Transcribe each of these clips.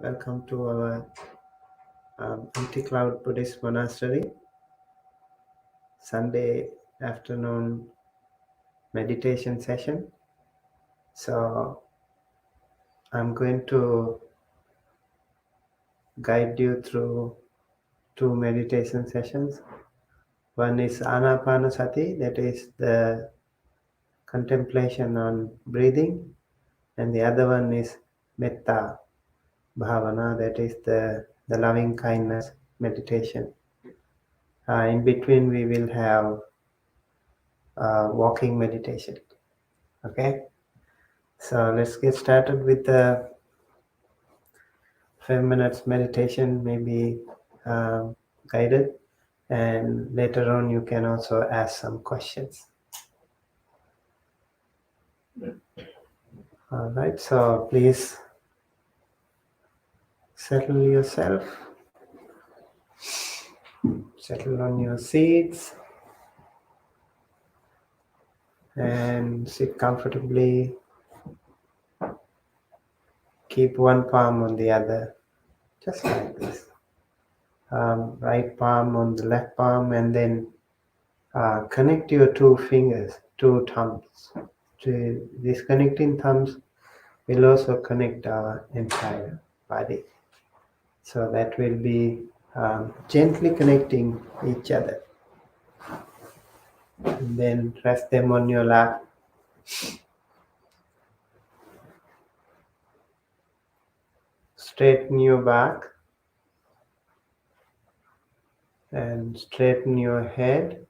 Welcome to our Untitled Buddhist Monastery Sunday afternoon meditation session. So I'm going to guide you through two meditation sessions. One is Anapanasati, that is the contemplation on breathing, and the other one is Metta Bhavana, that is the loving kindness meditation. In between we will have walking meditation. Okay, so let's get started with the 5 minutes meditation, maybe guided, and later on you can also ask some questions. All right, so please settle yourself, settle on your seats, and sit comfortably. Keep one palm on the other, just like this. Right palm on the left palm, and then connect your two fingers, two thumbs. These connecting thumbs will also connect our entire body. So that will be gently connecting each other. And then rest them on your lap. Straighten your back and straighten your head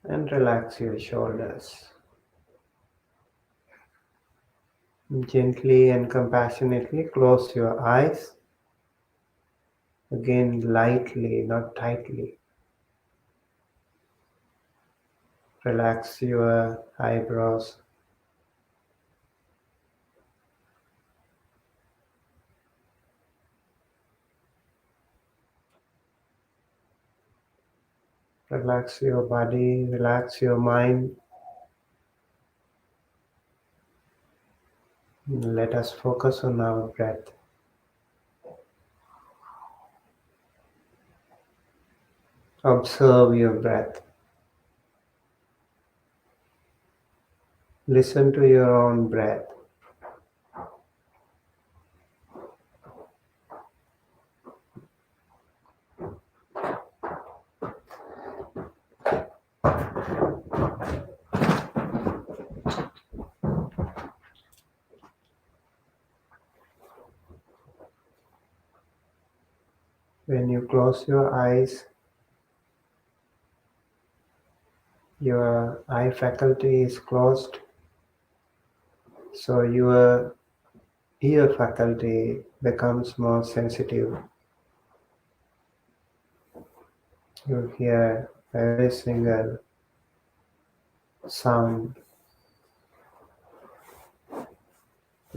and relax your shoulders. Gently and compassionately close your eyes. Again, lightly, not tightly. Relax your eyebrows. Relax your body, relax your mind. Let us focus on our breath. Observe your breath. Listen to your own breath. When you close your eyes, your eye faculty is closed, so your ear faculty becomes more sensitive. You hear every single sound.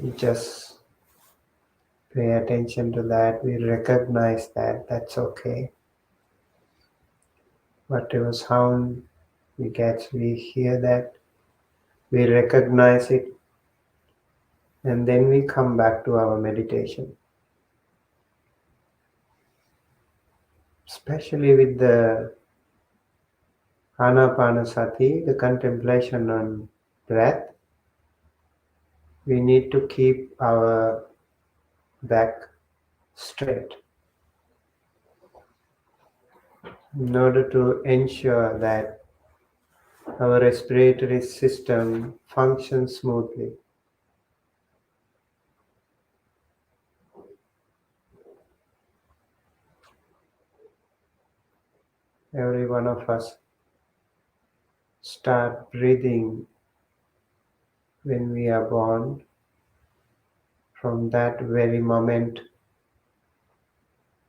You just pay attention to that. We recognize that. That's okay. Whatever sound we get, we hear that. We recognize it. And then we come back to our meditation. Especially with the Anapanasati, the contemplation on breath, we need to keep our back straight in order to ensure that our respiratory system functions smoothly. Every one of us start breathing when we are born. From that very moment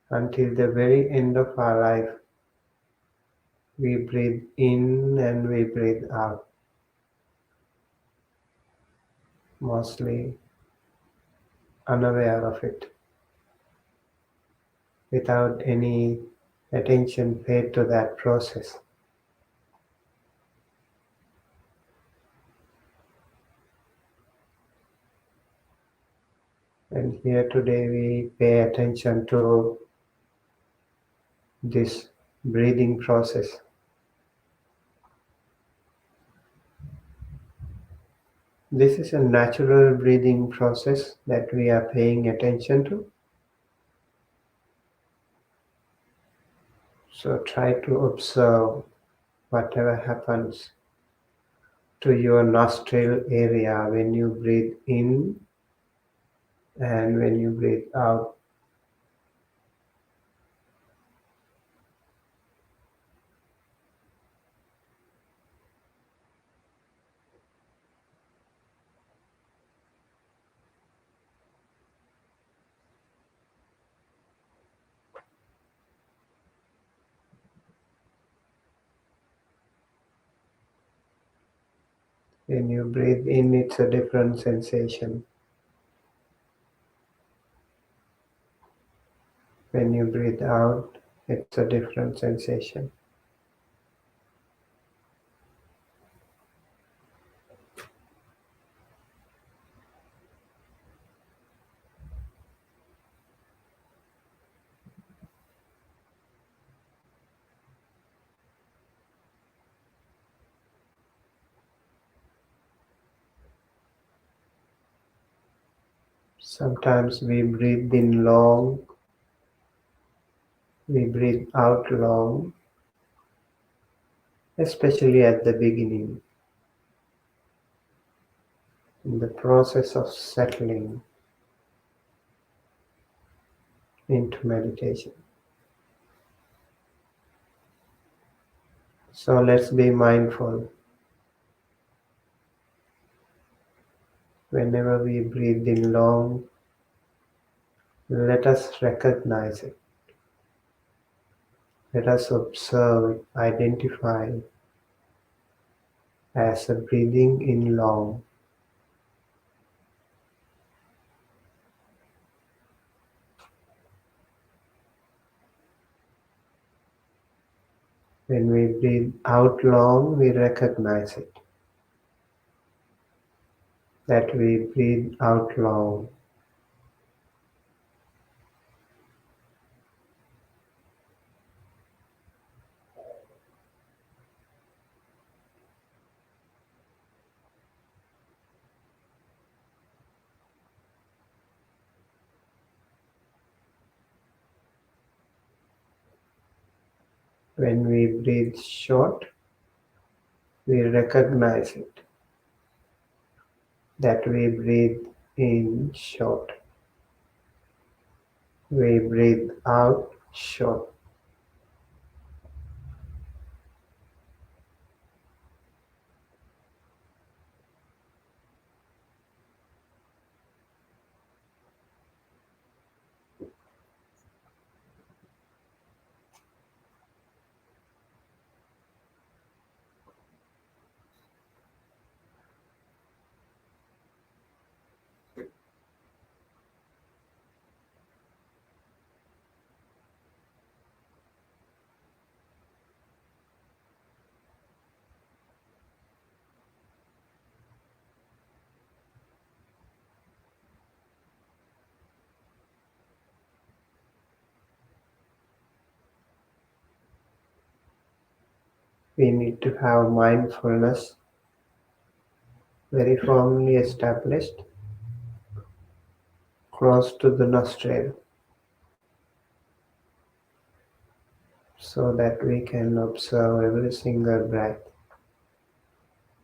until the very end of our life, we breathe in and we breathe out. Mostly unaware of it, without any attention paid to that process. And here today we pay attention to this breathing process. This is a natural breathing process that we are paying attention to. So try to observe whatever happens to your nostril area when you breathe in and when you breathe out. When you breathe in, it's a different sensation. When you breathe out, it's a different sensation. Sometimes we breathe in long, we breathe out long, especially at the beginning, in the process of settling into meditation. So let's be mindful. Whenever we breathe in long, let us recognize it. Let us observe it, identify it as a breathing in long. When we breathe out long, we recognize it, that we breathe out long. When we breathe short, we recognize it, that we breathe in short. We breathe out short. We need to have mindfulness very firmly established, close to the nostril, so that we can observe every single breath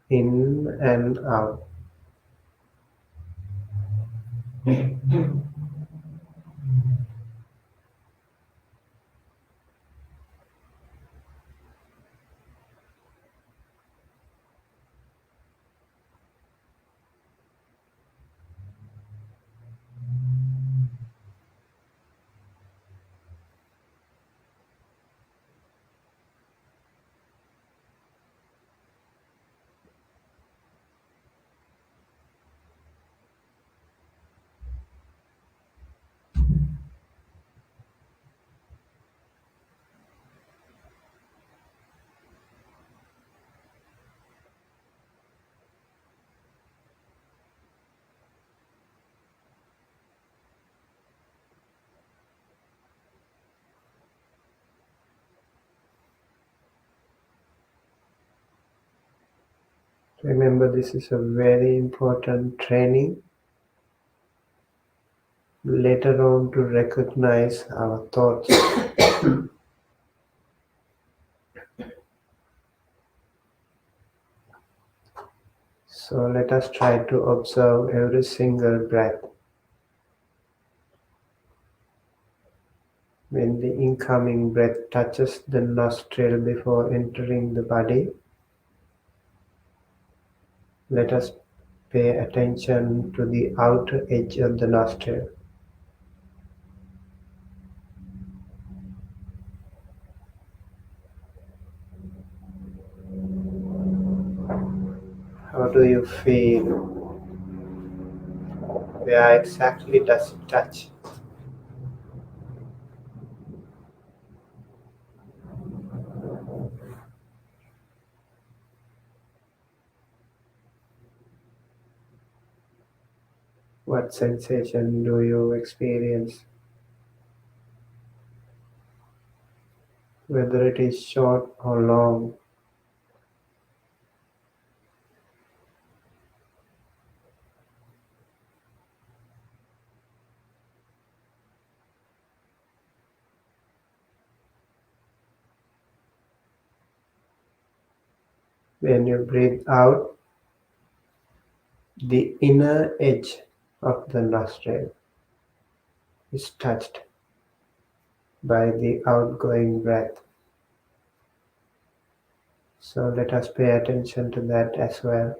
in and out. Remember, this is a very important training later on to recognize our thoughts. So let us try to observe every single breath. When the incoming breath touches the nostril before entering the body, let us pay attention to the outer edge of the nostril. How do you feel? Where exactly does it touch? What sensation do you experience? Whether it is short or long, when you breathe out, the inner edge of the nostril is touched by the outgoing breath. So let us pay attention to that as well.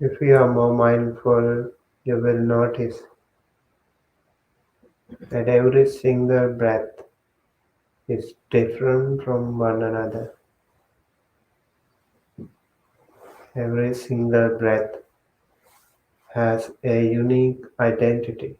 If you are more mindful, you will notice that every single breath is different from one another. Every single breath has a unique identity.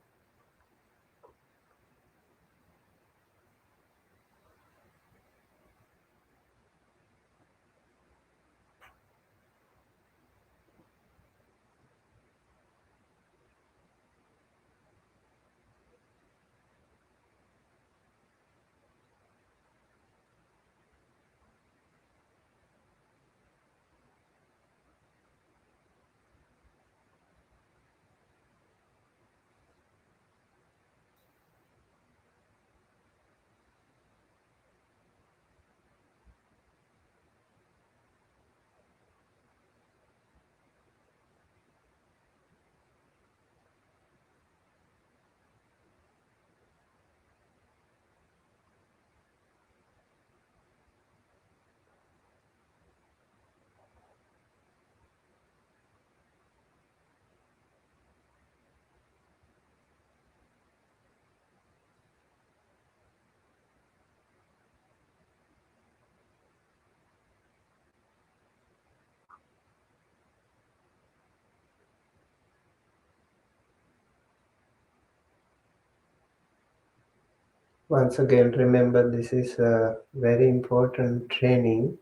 Once again, remember this is a very important training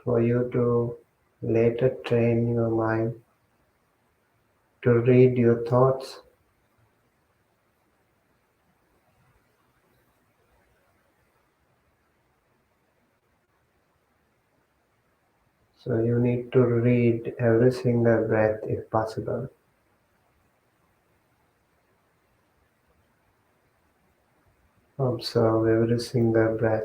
for you to later train your mind to read your thoughts. So you need to read every single breath if possible. Observe every single breath.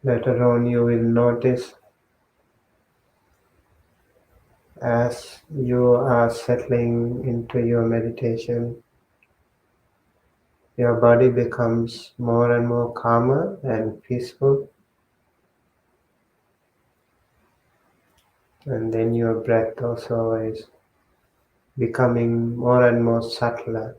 Later on you will notice as you are settling into your meditation, your body becomes more and more calmer and peaceful, and then your breath also is becoming more and more subtler.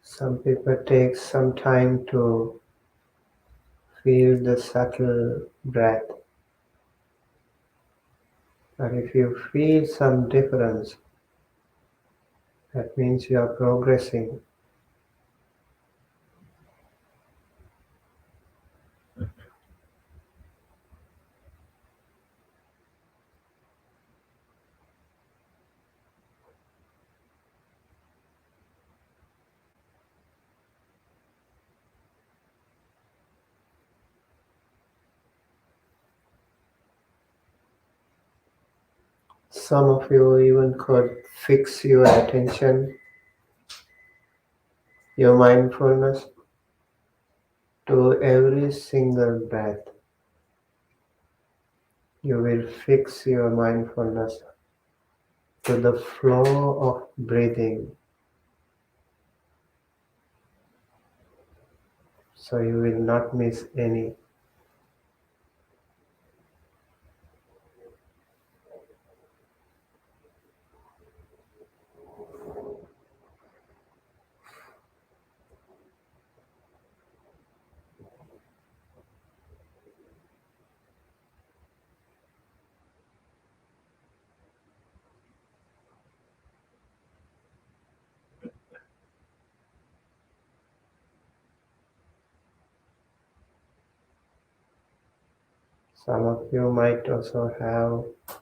Some people take some time to feel the subtle breath, but if you feel some difference, that means you are progressing. Some of you even could fix your attention, your mindfulness to every single breath. You will fix your mindfulness to the flow of breathing, so you will not miss any. Some of you might also have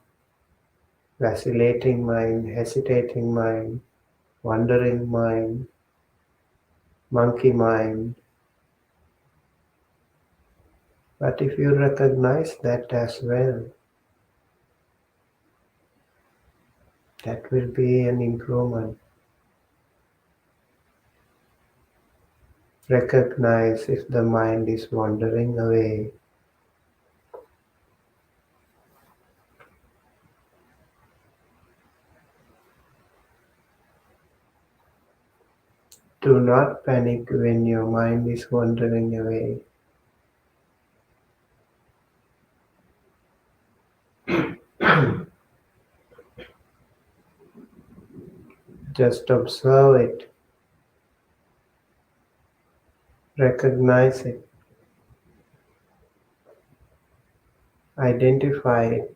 vacillating mind, hesitating mind, wandering mind, monkey mind. But if you recognize that as well, that will be an improvement. Recognize if the mind is wandering away. Do not panic when your mind is wandering away. Just observe it, recognize it, identify it,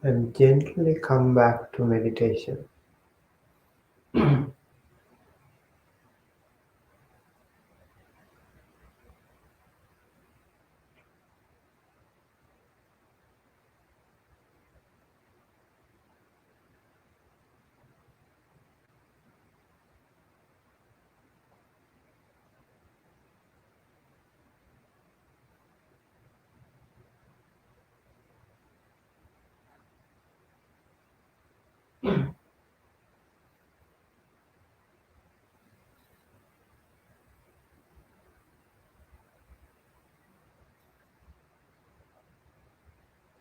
and gently come back to meditation.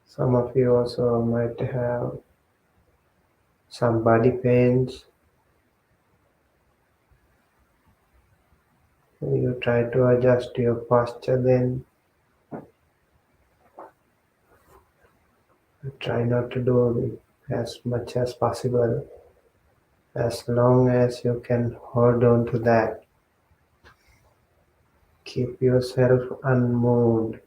Some of you also might have some body pains. You try to adjust your posture then. Try not to do as much as possible. As long as you can hold on to that. Keep yourself unmoved.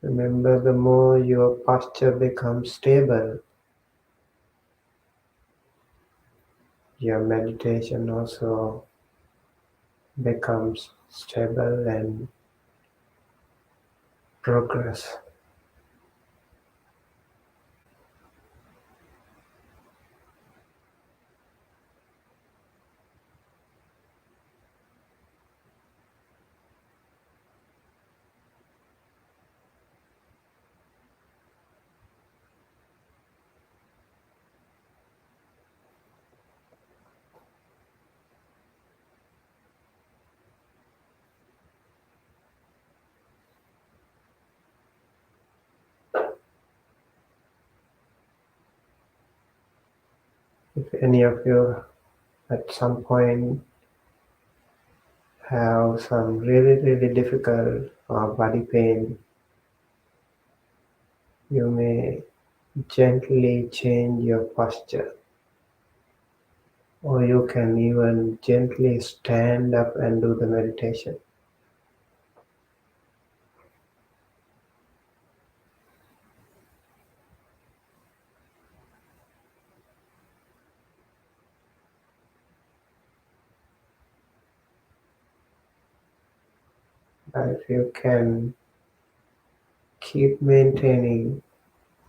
Remember, the more your posture becomes stable, your meditation also becomes stable and progress. If any of you at some point have some really difficult body pain, you may gently change your posture, or you can even gently stand up and do the meditation. If you can keep maintaining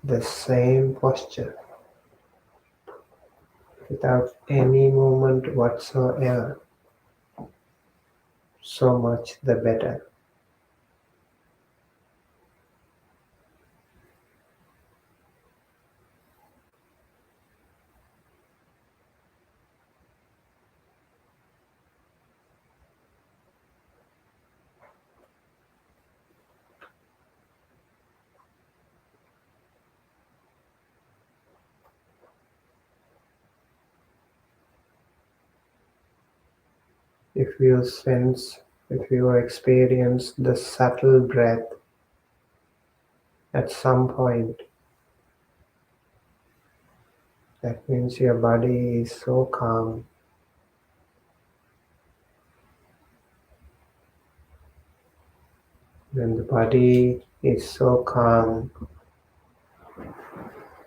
the same posture without any movement whatsoever, so much the better. If you sense, if you experience the subtle breath at some point, that means your body is so calm. When the body is so calm,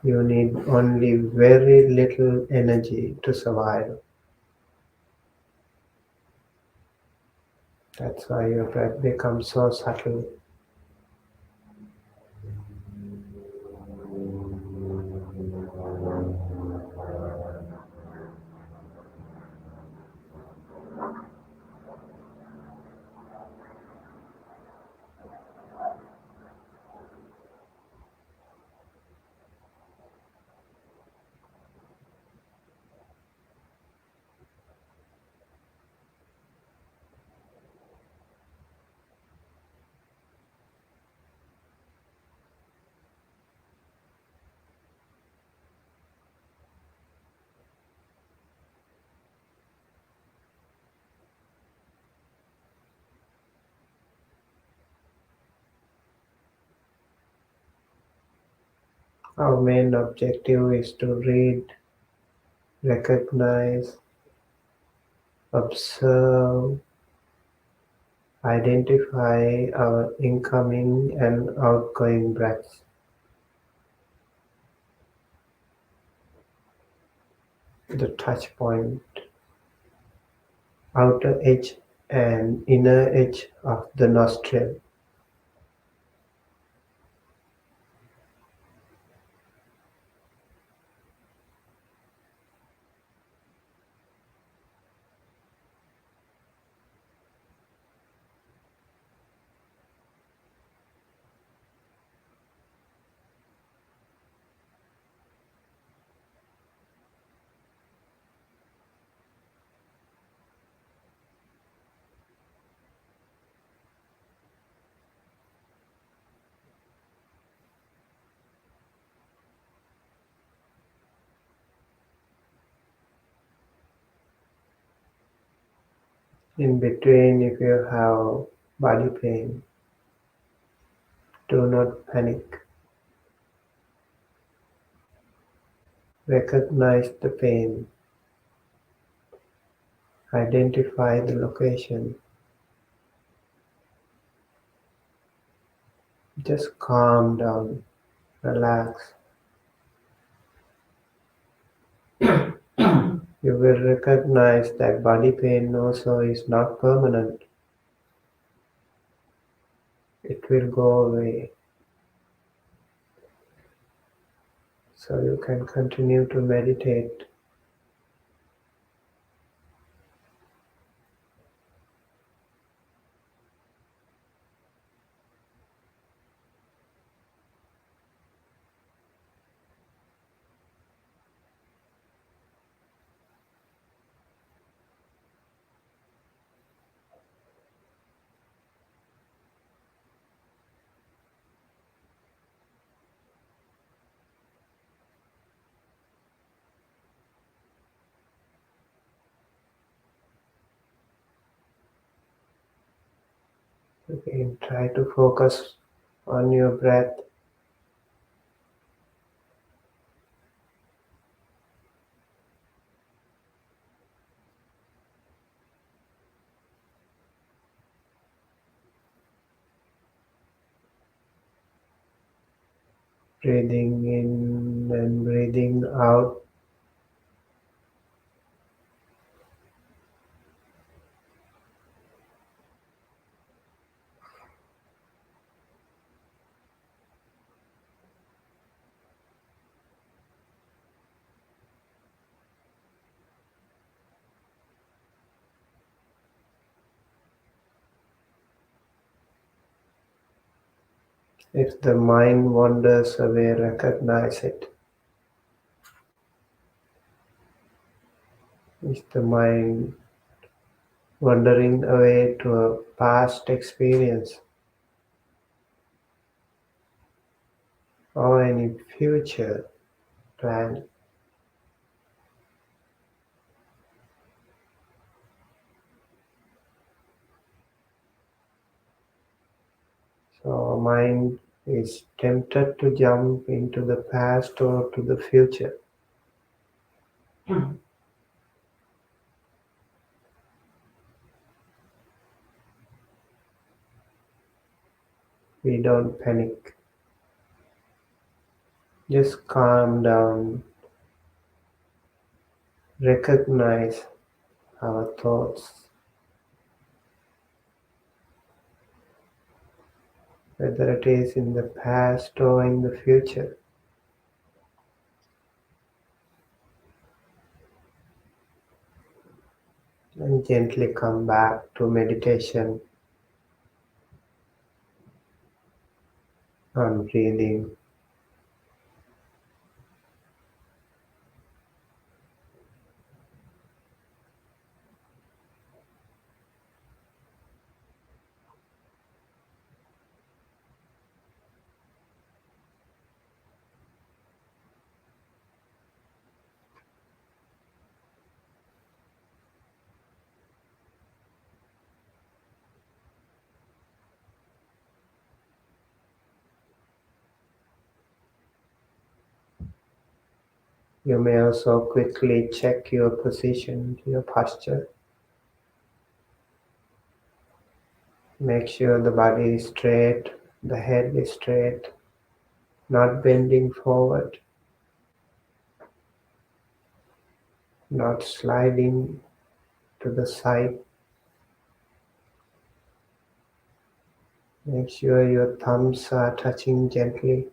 you need only very little energy to survive. That's why your breath becomes so subtle. Our main objective is to read, recognize, observe, identify our incoming and outgoing breaths. The touch point, outer edge and inner edge of the nostril. In between, if you have body pain, do not panic. Recognize the pain. Identify the location. Just calm down, relax. You will recognize that body pain also is not permanent. It will go away. So you can continue to meditate. Again, try to focus on your breath. Breathing in and breathing out. If the mind wanders away, recognize it. Is the mind wandering away to a past experience or any future plan? So our mind is tempted to jump into the past or to the future. We don't panic. Just calm down. Recognize our thoughts, whether it is in the past or in the future. And gently come back to meditation on breathing. You may also quickly check your position, your posture. Make sure the body is straight, the head is straight, not bending forward, not sliding to the side. Make sure your thumbs are touching gently.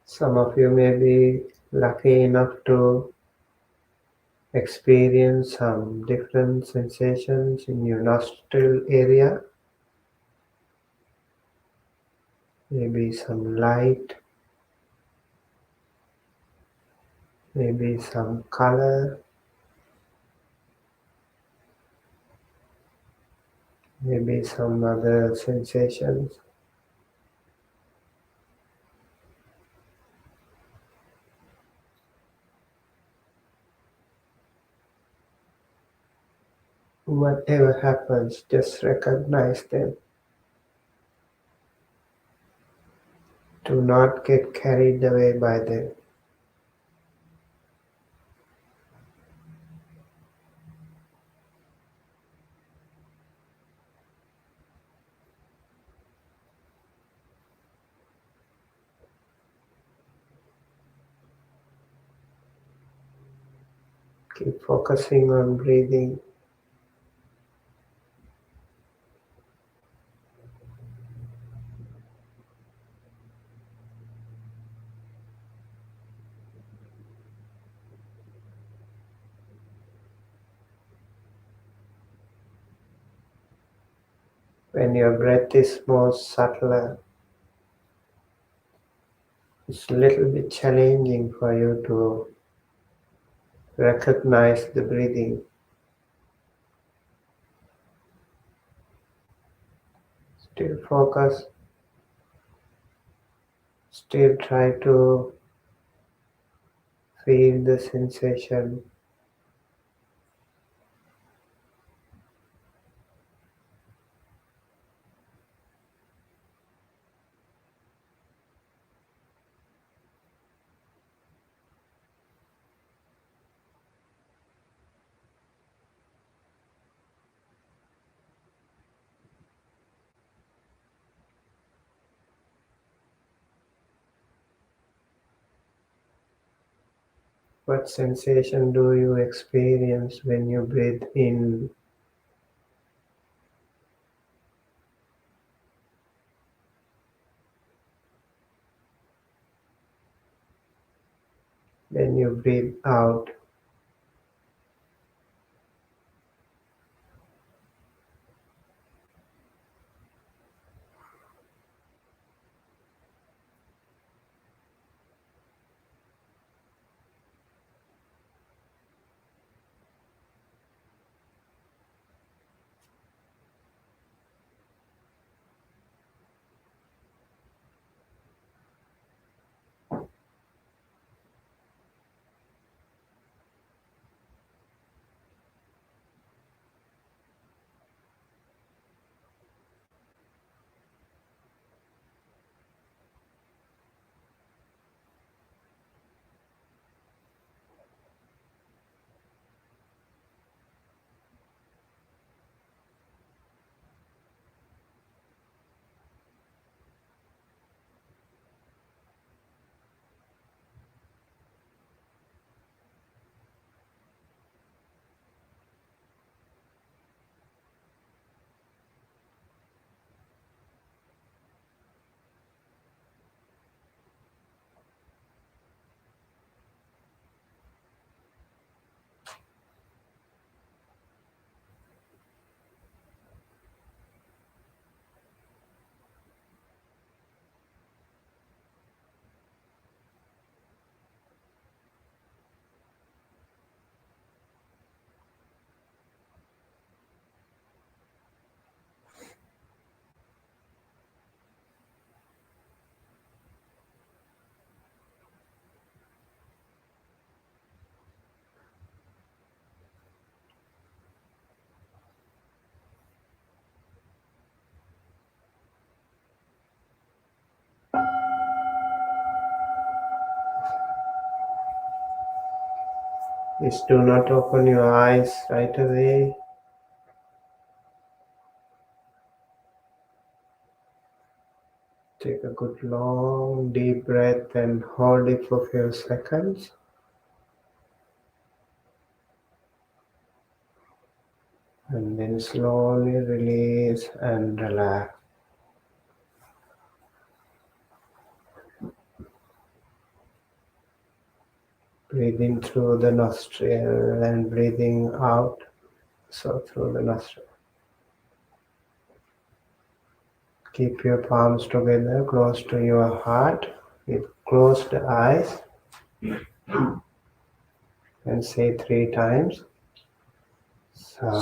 Some of you may be lucky enough to experience some different sensations in your nostril area, maybe some light, maybe some color, maybe some other sensations. Whatever happens, just recognize them. Do not get carried away by them. Keep focusing on breathing. When your breath is more subtler, it's a little bit challenging for you to recognize the breathing. Still focus, still try to feel the sensation. What sensation do you experience when you breathe in? When you breathe out? Please do not open your eyes right away. Take a good long deep breath and hold it for a few seconds. And then slowly release and relax. Breathing through the nostril and breathing out, so through the nostril. Keep your palms together close to your heart with closed eyes and say 3 times. Sadhu,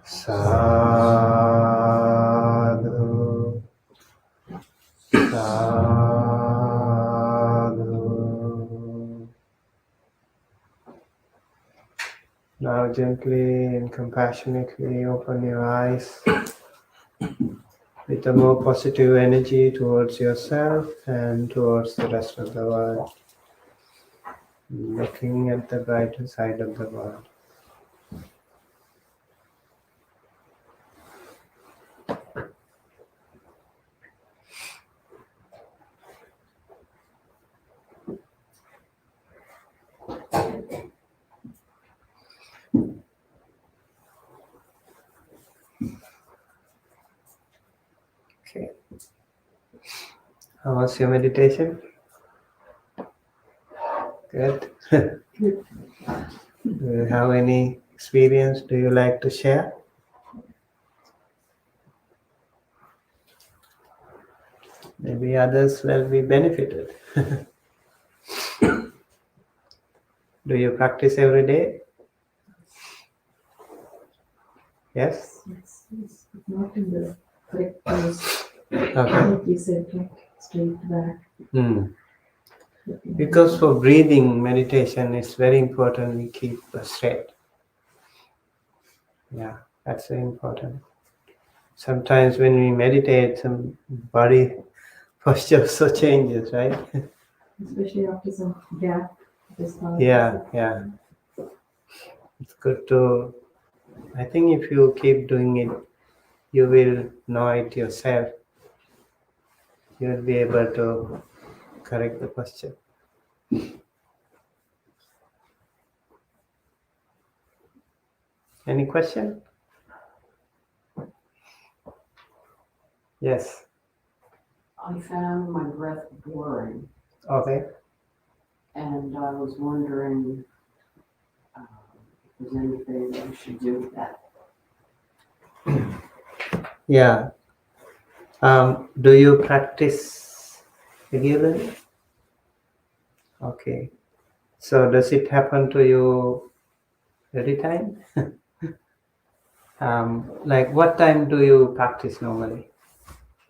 sadhu, sadhu. Now gently and compassionately open your eyes with a more positive energy towards yourself and towards the rest of the world. Looking at the brighter side of the world. Okay. How was your meditation? Good. Do you have any experience? Do you like to share? Maybe others will be benefited. Do you practice every day? Yes? Yes, not in the correct pose. Okay. Like you said, like straight back. Because for breathing meditation, it's very important we keep straight. Yeah, that's very important. Sometimes when we meditate, some body posture also changes, right? Especially after some gap. Yeah. It's good to, I think if you keep doing it, you will know it yourself. You will be able to correct the posture. Any question? Yes. I found my breath boring, Okay. and I was wondering if there's anything that we should do with that. Yeah. Do you practice regularly? Okay. So does it happen to you every time? Like what time do you practice normally?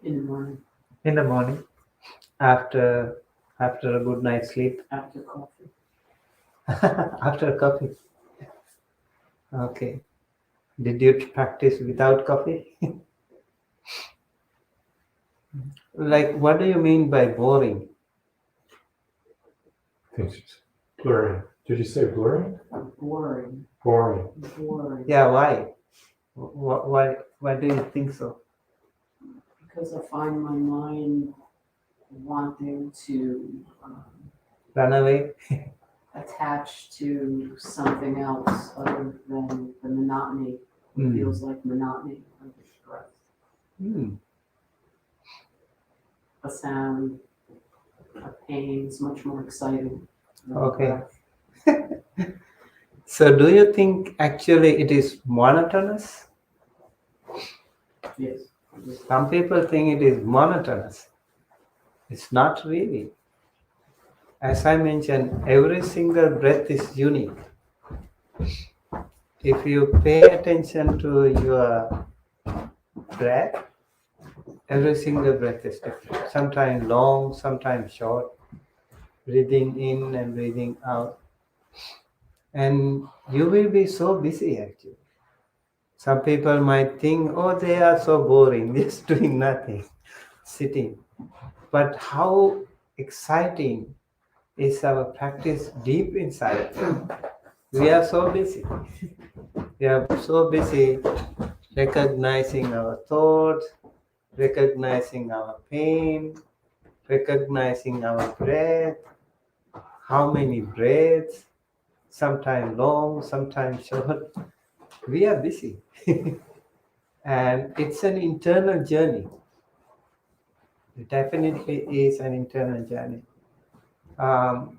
In the morning, In the morning. After a good night's sleep. after coffee. After coffee. Okay. Did you practice without coffee? Like, what do you mean by boring? Things blurring. Did you say blurring? Boring. Boring. Boring. Yeah, why? Why do you think so? Because I find my mind wanting to Run away? attach to something else other than the monotony. It feels like monotony of the breath. A sound, a pain is much more exciting than Okay. breath. So do you think actually it is monotonous? Yes. Some people think it is monotonous. It's not really. As I mentioned, every single breath is unique. If you pay attention to your breath, every single breath is different. Sometimes long, sometimes short. Breathing in and breathing out. And you will be so busy actually. Some people might think, oh, they are so boring, just doing nothing, sitting. But how exciting is our practice deep inside. We are so busy. We are so busy recognizing our thoughts, recognizing our pain, recognizing our breath, how many breaths, sometimes long, sometimes short. We are busy. And it's an internal journey. It definitely is an internal journey.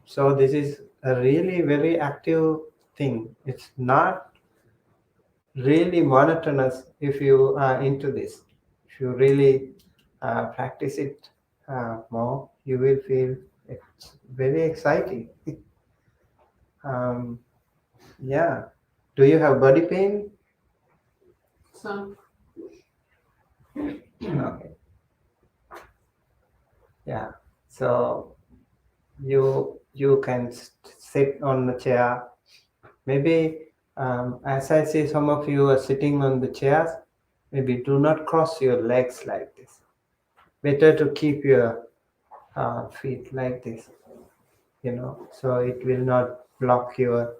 So this is a really very active thing. It's not really monotonous if you are into this. If you really practice it more, you will feel it's very exciting. um, yeah. Do you have body pain? So, Okay. Yeah. So you can sit on the chair. Maybe as I see some of you are sitting on the chairs, maybe do not cross your legs like this. Better to keep your feet like this, so it will not block your,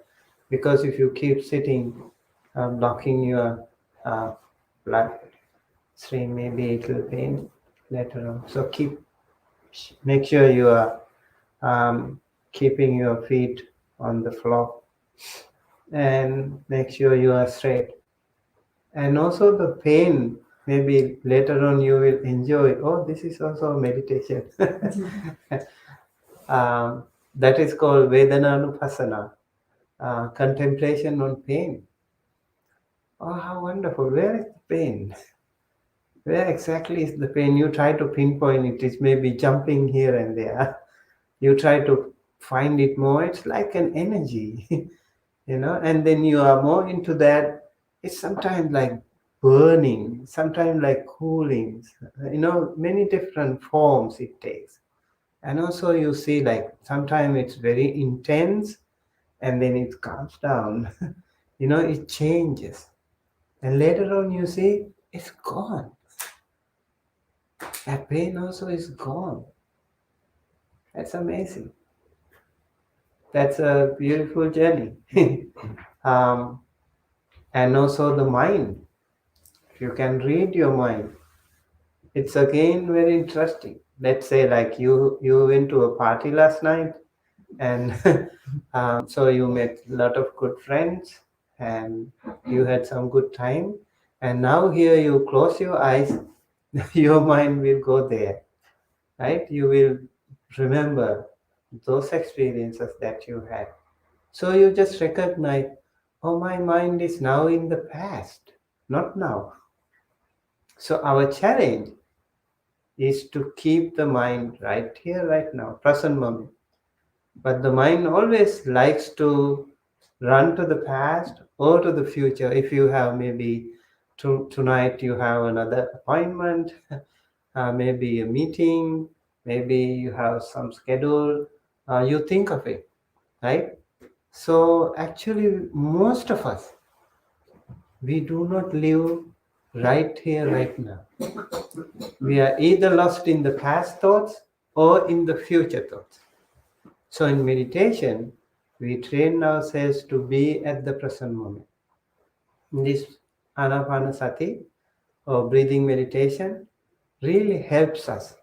because if you keep sitting, blocking your blood stream, maybe it will pain later on. So make sure you are keeping your feet on the floor, and make sure you are straight. And also the pain, maybe later on you will enjoy, oh, this is also meditation. That is called Vedananupasana, contemplation on pain. Oh, how wonderful. Where is the pain? Where exactly is the pain? You try to pinpoint it. It's maybe jumping here and there. You try to find it more. It's like an energy, and then you are more into that. It's sometimes like burning, sometimes like cooling, many different forms it takes. And also you see, like, sometimes it's very intense and then it calms down. It changes. And later on you see it's gone. That pain also is gone. That's amazing. That's a beautiful journey. um, and also the mind. If you can read your mind, it's again very interesting. Let's say like you went to a party last night, and so you met a lot of good friends and you had some good time, and now here you close your eyes, your mind will go there, right? You will remember those experiences that you had. So you just recognize, oh, my mind is now in the past, not now. So our challenge is to keep the mind right here, right now, present moment. But the mind always likes to run to the past or to the future. If you have maybe tonight you have another appointment, maybe a meeting, maybe you have some schedule, you think of it, right? So actually, most of us, we do not live right here, right now. We are either lost in the past thoughts or in the future thoughts. So in meditation, we train ourselves to be at the present moment. This Anapanasati or breathing meditation really helps us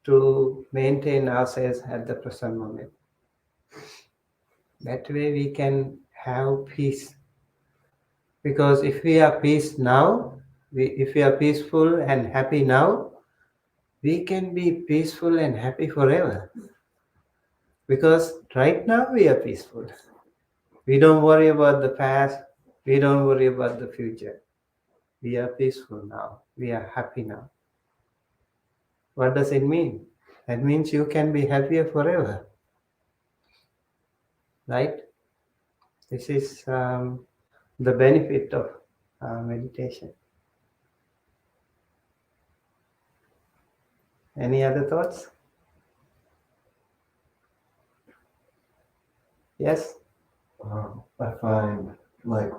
to maintain ourselves at the present moment. That way we can have peace. Because if we are peace now, if we are peaceful and happy now, we can be peaceful and happy forever. Because right now we are peaceful. We don't worry about the past. We don't worry about the future. We are peaceful now. We are happy now. What does it mean? That means you can be happier forever. Right? This is the benefit of meditation. Any other thoughts? Yes? I find like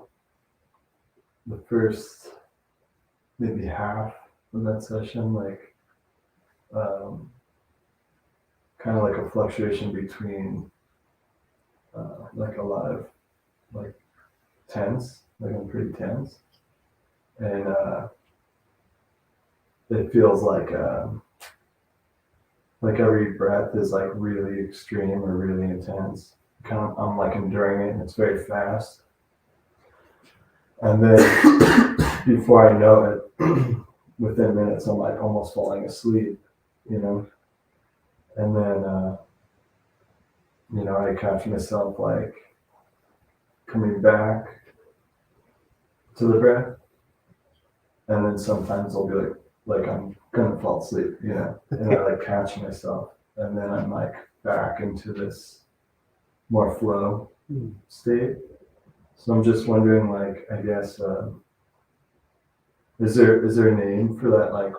the first maybe half of that session, like kind of like a fluctuation between like a lot of like tense, like I'm pretty tense, and it feels like every breath is like really extreme or really intense. I'm like enduring it, and it's very fast. And then before I know it, within minutes, I'm like almost falling asleep, you know. And then, I catch myself like coming back to the breath, and then sometimes I'll be like I'm gonna fall asleep, and I like catch myself, and then I'm like back into this more flow state. So I'm just wondering, like, I guess, is there a name for that like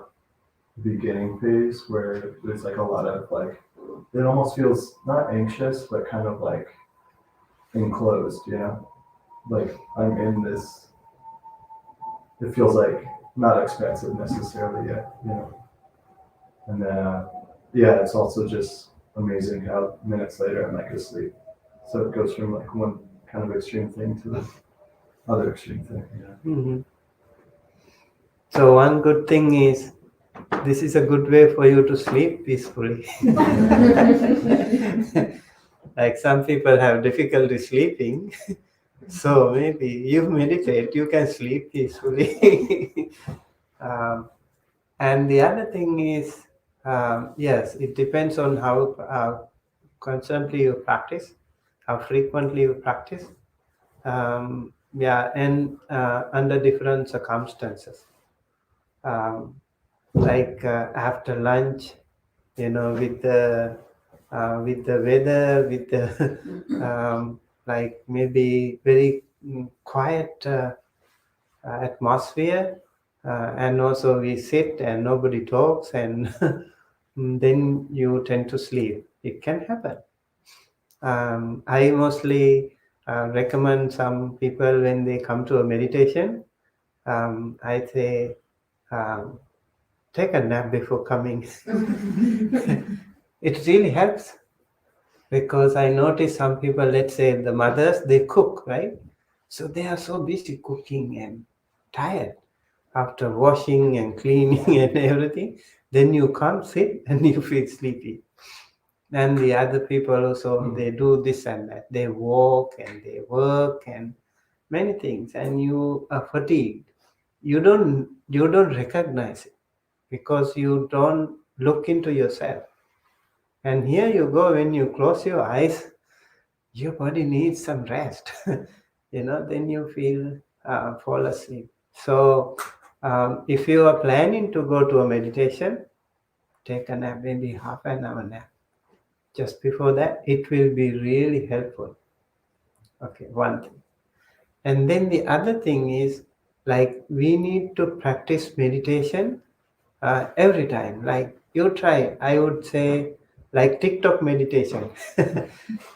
beginning phase where there's like a lot of like, it almost feels not anxious but kind of like enclosed, like I'm in this, it feels like not expansive necessarily yet, and then yeah, it's also just amazing how minutes later I'm like asleep, so it goes from like one kind of extreme thing to the other extreme thing. Mhm. So one good thing is, this is a good way for you to sleep peacefully. Like some people have difficulty sleeping, so maybe you meditate, you can sleep peacefully. And the other thing is, yes, it depends on how constantly you practice, how frequently you practice. Yeah, and under different circumstances. Like after lunch, with the weather, with the like maybe very quiet atmosphere, and also we sit and nobody talks, and then you tend to sleep. It can happen. I mostly recommend some people when they come to a meditation. I say, um, take a nap before coming. It really helps, because I notice some people, let's say the mothers, they cook, right? So they are so busy cooking and tired after washing and cleaning and everything. Then you come sit and you feel sleepy. And the other people also, they do this and that. They walk and they work and many things, and you are fatigued. You don't recognize it because you don't look into yourself. And here you go, when you close your eyes, your body needs some rest. Then you feel fall asleep. So if you are planning to go to a meditation, take a nap, maybe half an hour nap. Just before that, it will be really helpful. Okay, one thing. And then the other thing is, like, we need to practice meditation every time. Like, you try, I would say, like TikTok meditation.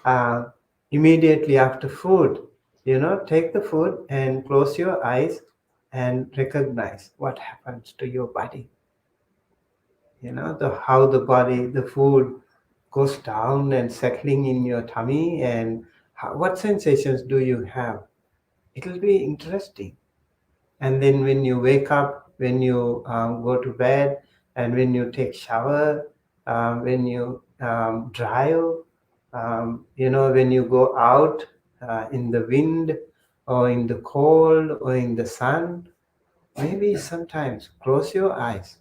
uh, Immediately after food, take the food and close your eyes and recognize what happens to your body. How the body, the food goes down and settling in your tummy, and what sensations do you have. It'll be interesting. And then when you wake up, when you go to bed, and when you take shower, when you drive, when you go out in the wind or in the cold or in the sun, maybe sometimes close your eyes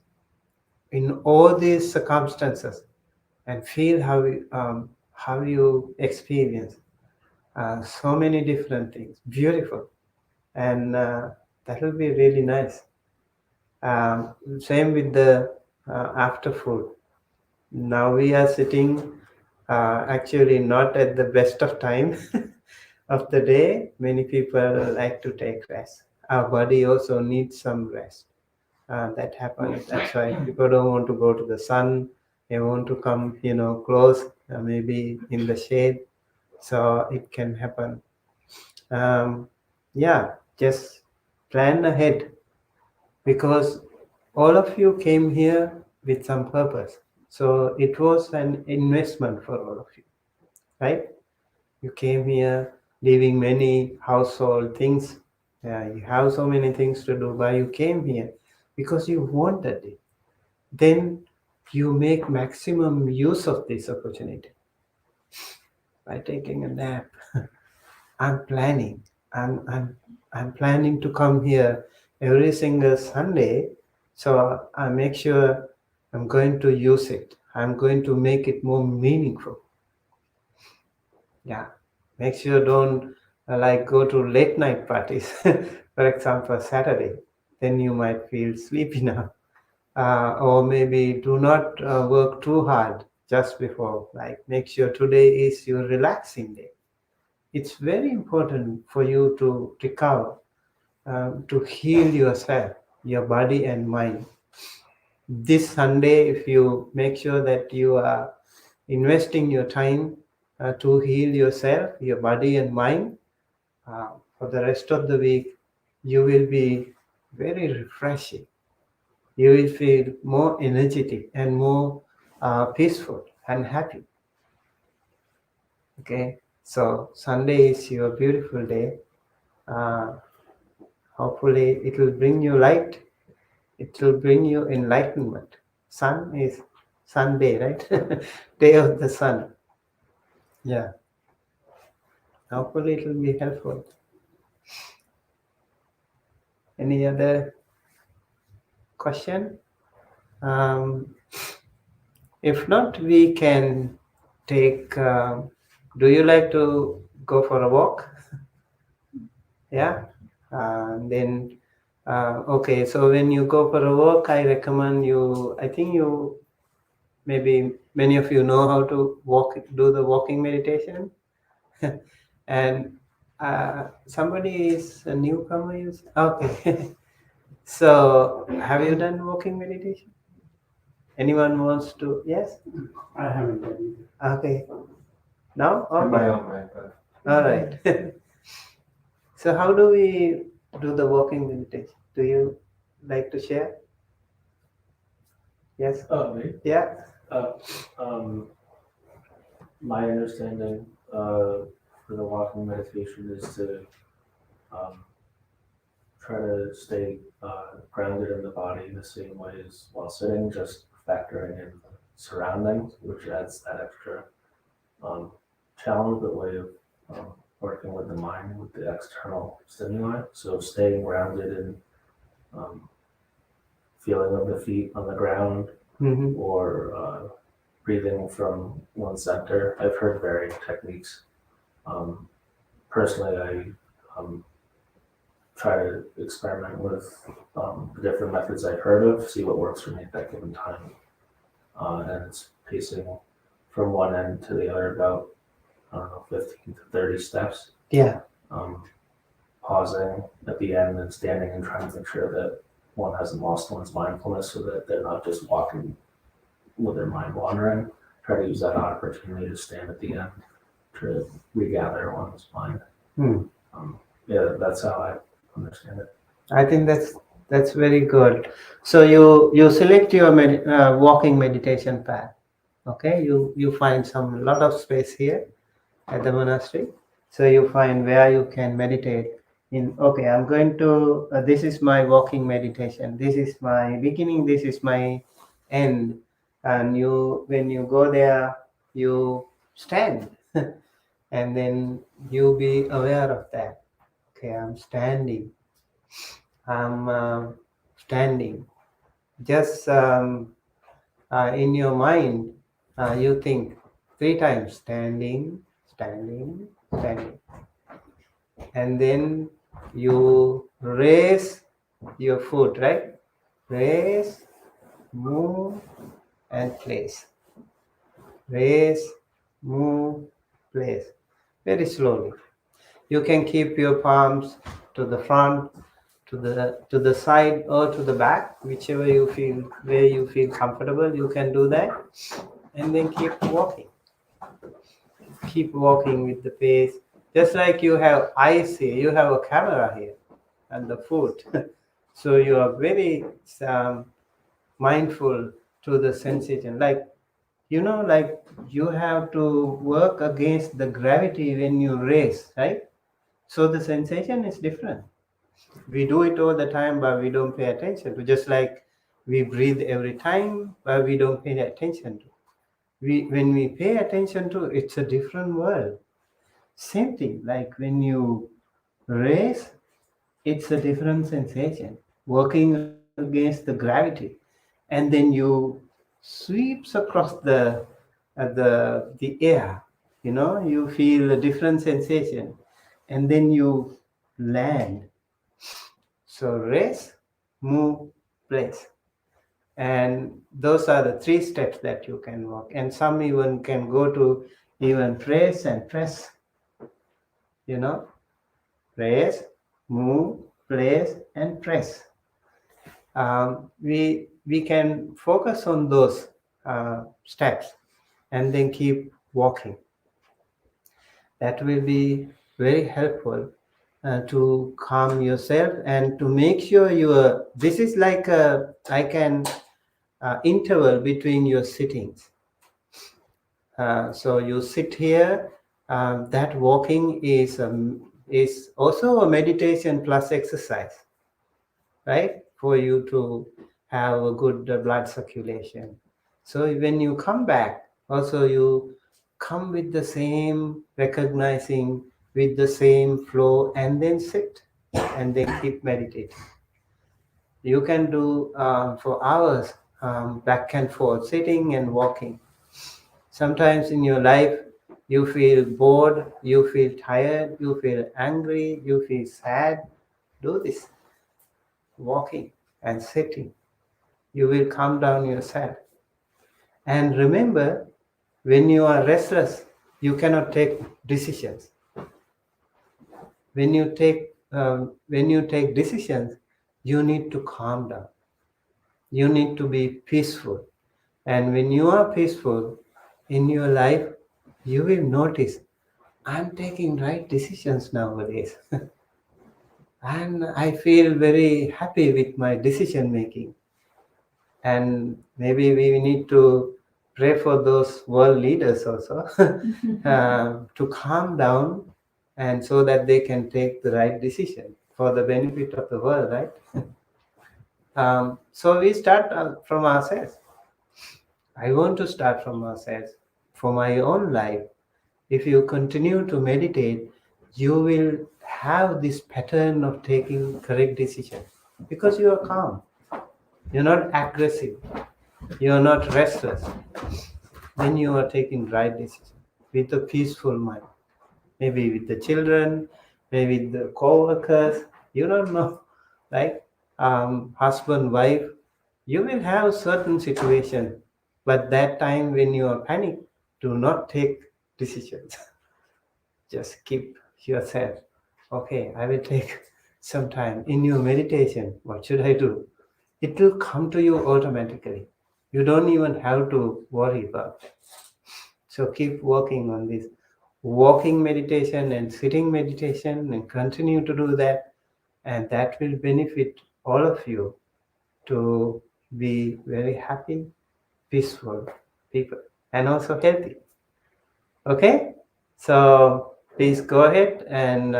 in all these circumstances and feel how you experience so many different things. Beautiful. And that will be really nice. Same with the after food. Now we are sitting actually not at the best of time of the day. Many people like to take rest. Our body also needs some rest. That happens. That's why people don't want to go to the sun. They want to come, close, maybe in the shade. So it can happen. Yeah, just plan ahead, because all of you came here with some purpose. So it was an investment for all of you, right? You came here leaving many household things. You have so many things to do, but you came here because you wanted it. Then you make maximum use of this opportunity by taking a nap. I'm planning. I'm planning to come here every single Sunday, so I make sure I'm going to use it. I'm going to make it more meaningful. Yeah, make sure don't like go to late night parties. For example, Saturday, then you might feel sleepy now. Or maybe do not work too hard just before. Like make sure today is your relaxing day. It's very important for you to recover, to heal yourself, your body and mind. This Sunday, if you make sure that you are investing your time to heal yourself, your body and mind, for the rest of the week, you will be very refreshing. You will feel more energetic and more peaceful and happy. Okay, so Sunday is your beautiful day. Hopefully, it will bring you light. It will bring you enlightenment. Sun is Sunday, right? Day of the sun. Yeah. Hopefully, it will be helpful. Any other question? If not, we can take. Do you like to go for a walk? Yeah. Then, okay. So when you go for a walk, I recommend you. I think you maybe many of you know how to walk, do the walking meditation, and somebody is a newcomer. Okay. So have you done walking meditation? Anyone wants to? Yes. I haven't done Okay. No. In my Okay. own way, but All right. So how do we do the walking meditation? Do you like to share? Yes. Me? Yeah. My understanding for the walking meditation is to try to stay grounded in the body the same way as while sitting, just factoring in the surroundings, which adds that extra challenge, but way of working with the mind, with the external stimuli. So staying grounded in feeling of the feet on the ground, Mm-hmm. or breathing from one center. I've heard varying techniques. Personally, I try to experiment with the different methods I've heard of, see what works for me at that given time. And it's pacing from one end to the other about, 15 to 30 steps. Yeah. Pausing at the end and standing and trying to make sure that one hasn't lost one's mindfulness so that they're not just walking with their mind wandering. Try to use that opportunity to stand at the end to regather one's mind. Yeah, that's how I understand it. I think that's very good. So you select your walking meditation path. Okay, you find some lot of space here at the monastery. So you find where you can meditate. Okay, I'm going to. This is my walking meditation. This is my beginning. This is my end. And when you go there, you stand, and then you be aware of that. Okay, I'm standing. I'm standing. Just in your mind, you think 3 times standing, standing, standing. And then you raise your foot, right? Raise, move, and place. Raise, move, place. Very slowly. You can keep your palms to the front, to the side, or to the back, whichever you feel, where you feel comfortable. You can do that, and then keep walking. Keep walking with the pace, just like you have eyes here. You have a camera here, and the foot. So you are very mindful to the sensation. Like like you have to work against the gravity when you race, right? So the sensation is different. We do it all the time, but we don't pay attention to. Just like we breathe every time, but we don't pay attention to. When we pay attention to, it's a different world. Same thing, like when you race, it's a different sensation. Working against the gravity, and then you sweeps across the air. You feel a different sensation, and then you land. So race, move, place. And those are the 3 steps that you can walk. And some even can go to even press and press. Press, move, place, and press. We can focus on those steps and then keep walking. That will be very helpful to calm yourself and to make sure this is like interval between your sittings. So you sit here. That walking is also a meditation plus exercise, right? For you to have a good blood circulation. So when you come back, also you come with the same recognizing, with the same flow, and then sit and then keep meditating. You can do for hours back and forth, sitting and walking. Sometimes in your life, you feel bored, you feel tired, you feel angry, you feel sad. Do this, walking and sitting. You will calm down yourself. And remember, when you are restless, you cannot take decisions. When you take decisions, you need to calm down. You need to be peaceful. And when you are peaceful in your life, you will notice, I'm taking right decisions nowadays. And I feel very happy with my decision making. And maybe we need to pray for those world leaders also to calm down, and so that they can take the right decision for the benefit of the world, right? So we start from ourselves. I want to start from ourselves. For my own life, if you continue to meditate, you will have this pattern of taking correct decisions because you are calm. You're not aggressive. You're not restless. Then you are taking right decisions with a peaceful mind. Maybe with the children, maybe with the co-workers. You don't know, right? Husband, wife. You will have certain situations, but that time when you are panicked, do not take decisions. Just keep yourself. Okay, I will take some time in your meditation. What should I do? It will come to you automatically. You don't even have to worry about it. So keep working on this walking meditation and sitting meditation and continue to do that. And that will benefit all of you to be very happy, peaceful people and also healthy. Okay? So please go ahead and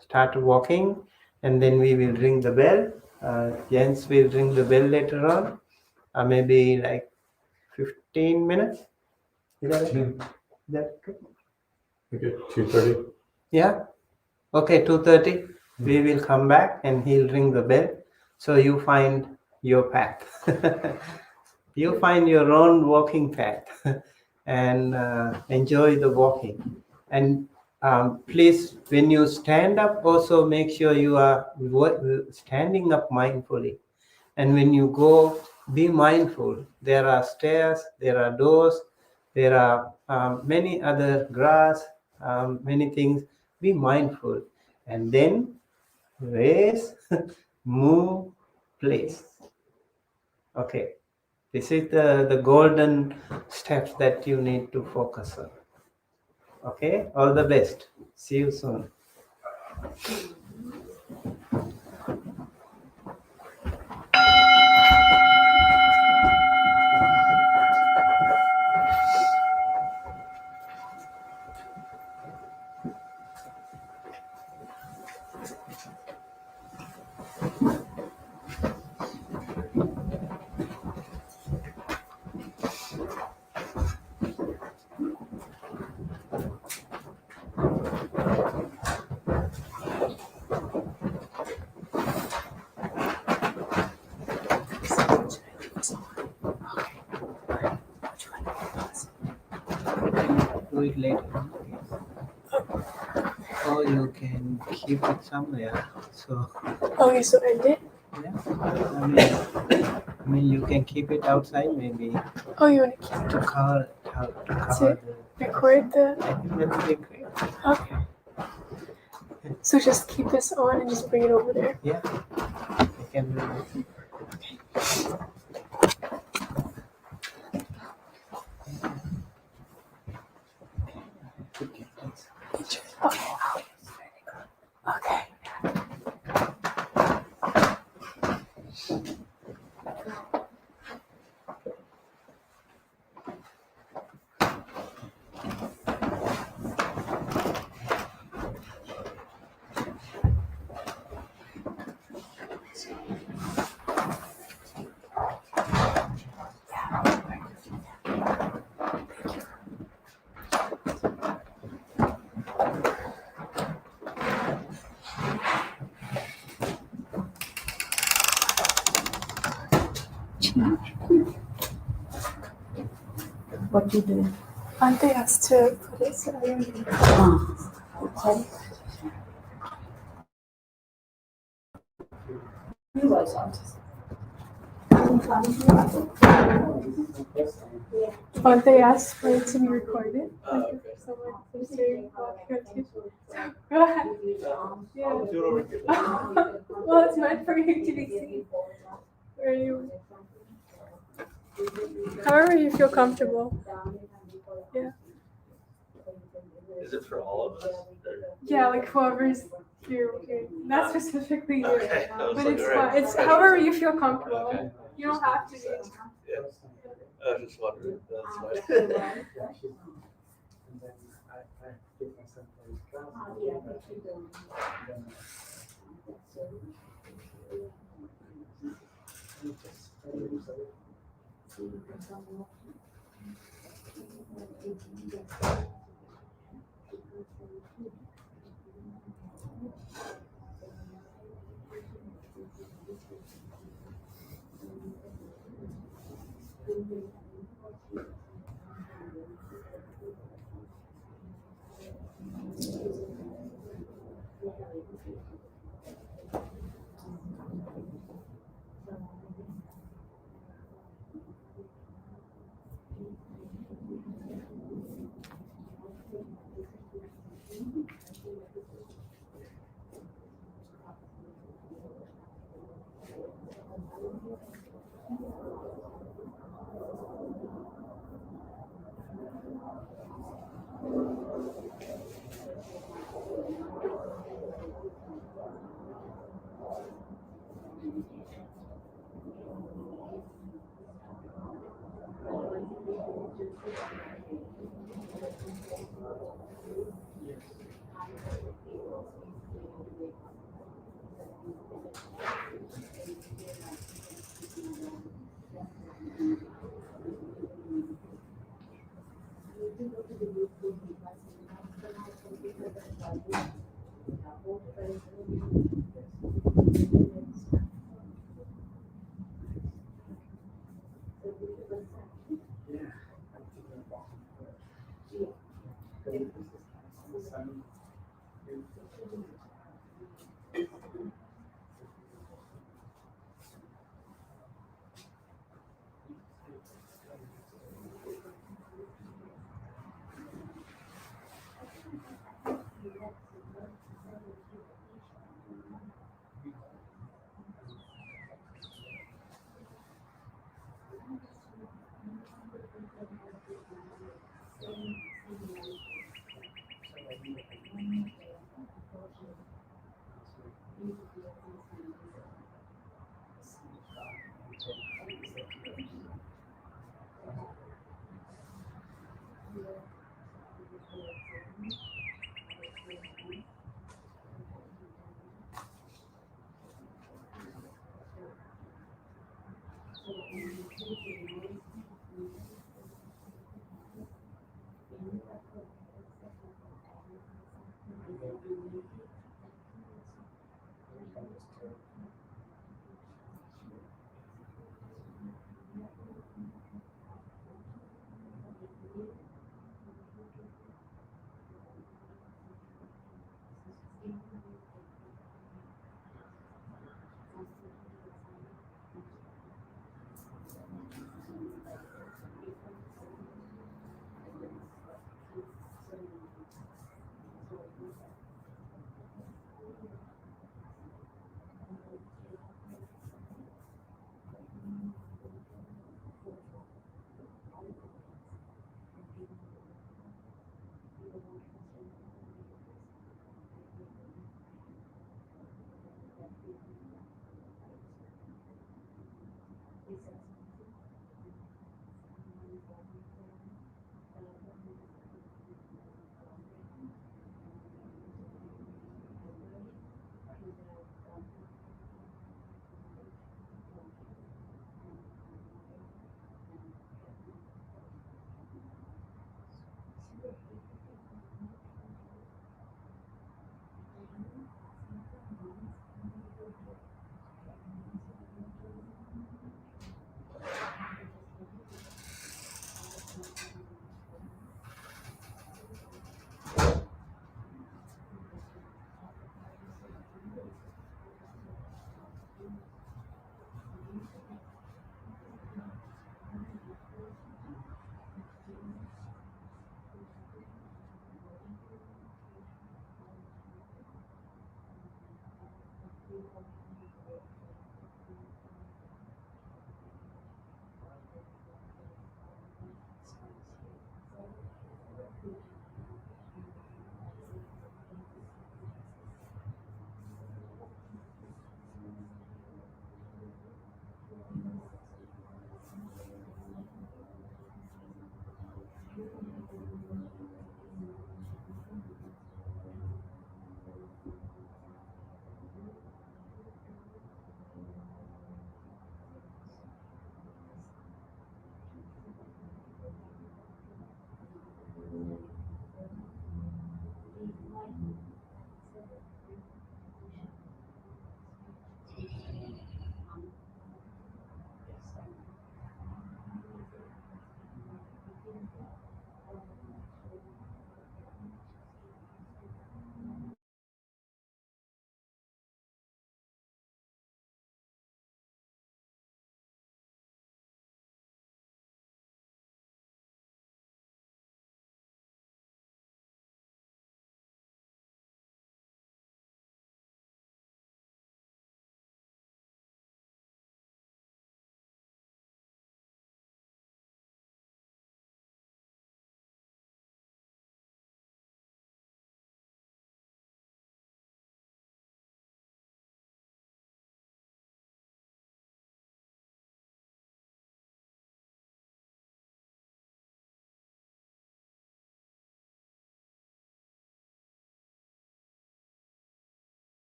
start walking, and then we will ring the bell. Jens will ring the bell later on, maybe like 15 minutes. Is that okay? Is that good? Okay, 2:30. Yeah. Okay, 2:30. We will come back and he'll ring the bell. So you find your path. You find your own walking path and enjoy the walking. And please, when you stand up, also make sure you are standing up mindfully. And when you go, be mindful. There are stairs, there are doors, there are many other grass, many things. Be mindful. And then raise, move, place. Okay. This is the golden steps that you need to focus on. Okay. All the best. See you soon. do it later. Or you can keep it somewhere. So Okay, so end it. yeah, I mean you can keep it outside maybe Oh, you want to keep to cover To record the. I think that would be great. Okay. So just keep this on and just bring it over there. Yeah, I can do that. Okay, thanks. Picture. Okay. Okay. What you doing? Bhante has to put it so everyone can. Bhante asked for it to be recorded. Like if someone was saying walking on you. So go ahead. Yeah. Well, it's meant for you to be seen. Or you. However you feel comfortable. Yeah. Is it for all of us? Yeah, like whoever's here. Okay. Not specifically you. Okay, I was But like, it's all right. fine. It's however you feel comfortable. Okay. You don't have to be. Yeah. I was just wondering. That's fine. And then I give myself those classes.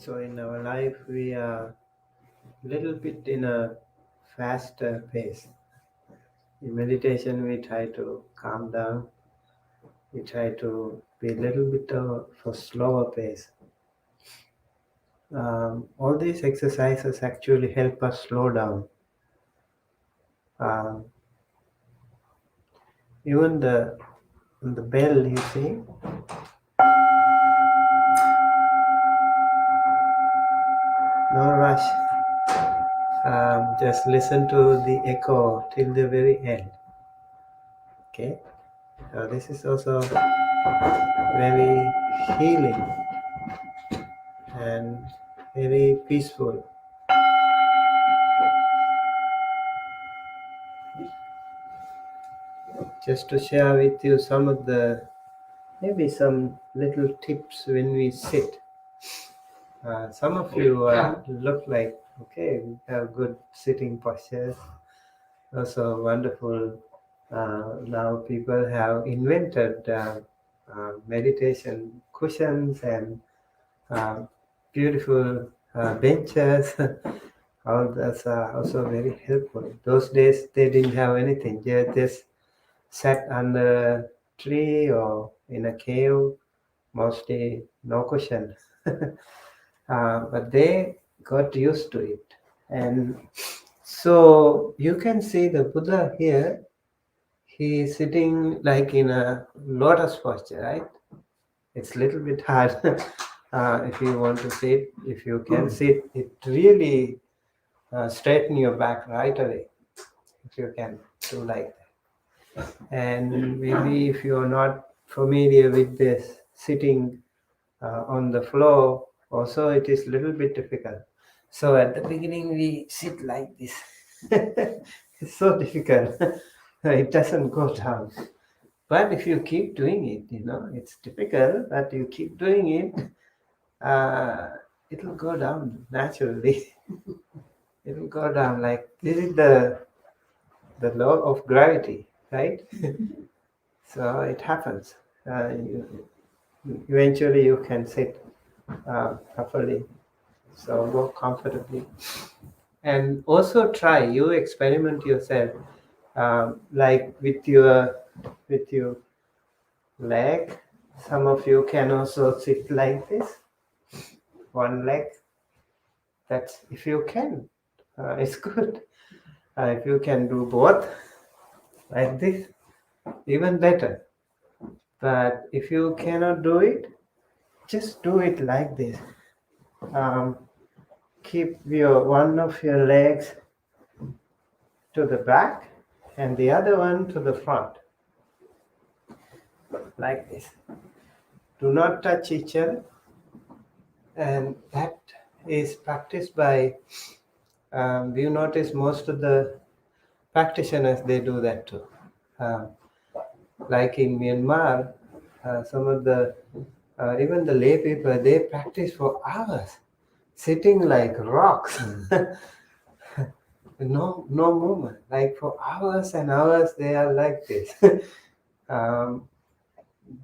So in our life, we are little bit in a faster pace. In meditation, we try to calm down. We try to be a little bit of a slower pace. All these exercises actually help us slow down. Even the bell, you see, no rush. Just listen to the echo till the very end. Okay, so this is also very healing and very peaceful. Just to share with you some of the, maybe some little tips when we sit. Some of you look like, okay, we have good sitting postures. Also wonderful. Now people have invented meditation cushions and beautiful benches. All that's also very helpful. Those days they didn't have anything. They just sat under a tree or in a cave, mostly no cushion. But they got used to it. And so you can see the Buddha here. He is sitting like in a lotus posture, right? It's a little bit hard if you want to sit. If you can sit, it really straighten your back right away. If you can do like that. And maybe if you're not familiar with this sitting on the floor, also it is a little bit difficult. So at the beginning we sit like this. It's so difficult. It doesn't go down. But if you keep doing it, it's difficult, but you keep doing it, it'll go down naturally. It'll go down like this is the law of gravity, right? So it happens. Eventually you can sit properly. So go comfortably. And also try, you experiment yourself, like with your leg. Some of you can also sit like this, one leg. That's if you can, it's good. If you can do both, like this, even better. But if you cannot do it, just do it like this. Keep one of your legs to the back and the other one to the front, like this. do not touch each other. And that is practiced by, you notice most of the practitioners, they do that too. Like in Myanmar, some of the, even the lay people, they practice for hours, sitting like rocks. No movement, like for hours and hours they are like this.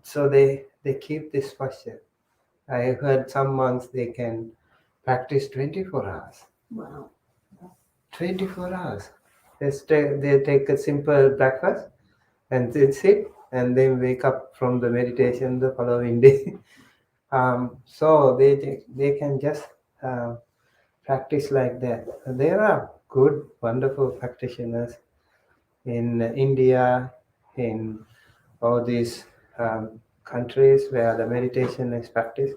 So they keep this posture. I heard some monks, they can practice 24 hours. Wow. 24 hours. They take a simple breakfast and then sit and then wake up from the meditation the following day. So they can just practice like that. There are good, wonderful practitioners in India, in all these countries where the meditation is practiced.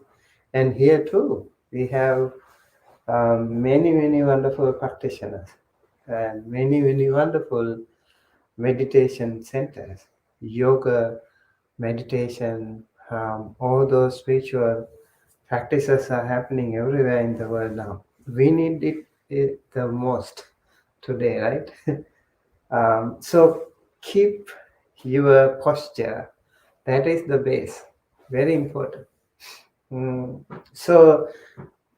And here too, we have many wonderful practitioners and many wonderful meditation centers, yoga, meditation, all those spiritual practices are happening everywhere in the world now. We need it the most today, right? So keep your posture. That is the base. Very important. So